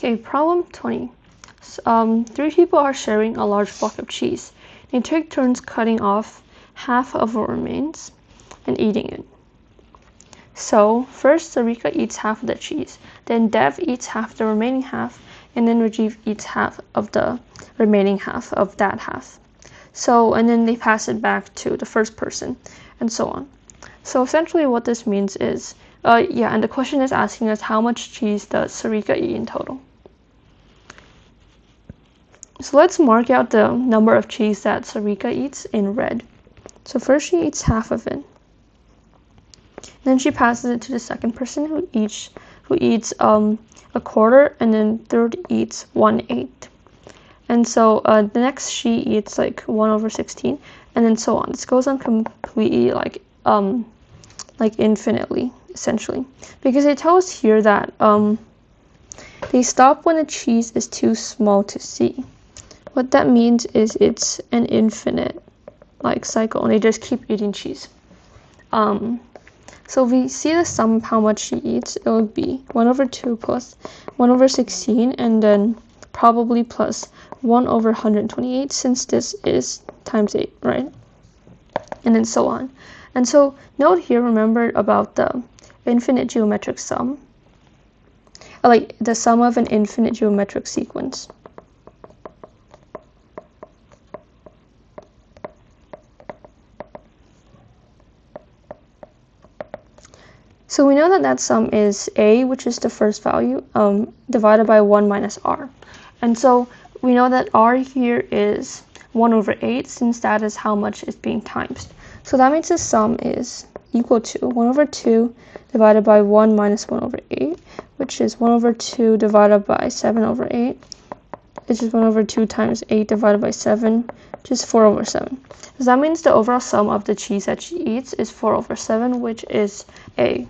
Okay, problem 20. Three people are sharing a large block of cheese. They take turns cutting off half of what remains and eating it. So, first Sarika eats half of the cheese, then Dev eats half the remaining half, and then Rajiv eats half of the remaining half of that half. So, and then they pass it back to the first person, and so on. So essentially what this means is, and the question is asking us how much cheese does Sarika eat in total. So let's mark out the number of cheese that Sarika eats in red. So first she eats half of it. Then she passes it to the second person who eats a quarter, and then third eats 1/8. And so the next she eats like 1/16, and then so on. This goes on completely like infinitely, essentially, because it tells here that they stop when the cheese is too small to see. What that means is it's an infinite cycle, and they just keep eating cheese. So if we see the sum of how much she eats, it would be 1/2 plus 1/16, and then probably plus 1/128, since this is times 8, right? And then so on. And so note here, remember about the infinite geometric sum, like the sum of an infinite geometric sequence. So we know that that sum is a, which is the first value, divided by 1 minus r. And so we know that r here is 1/8, since that is how much is being times. So that means the sum is equal to 1/2 divided by 1 minus 1/8, which is 1/2 divided by 7/8, which is 1/2 times 8 divided by 7, which is 4/7. So that means the overall sum of the cheese that she eats is 4/7, which is A.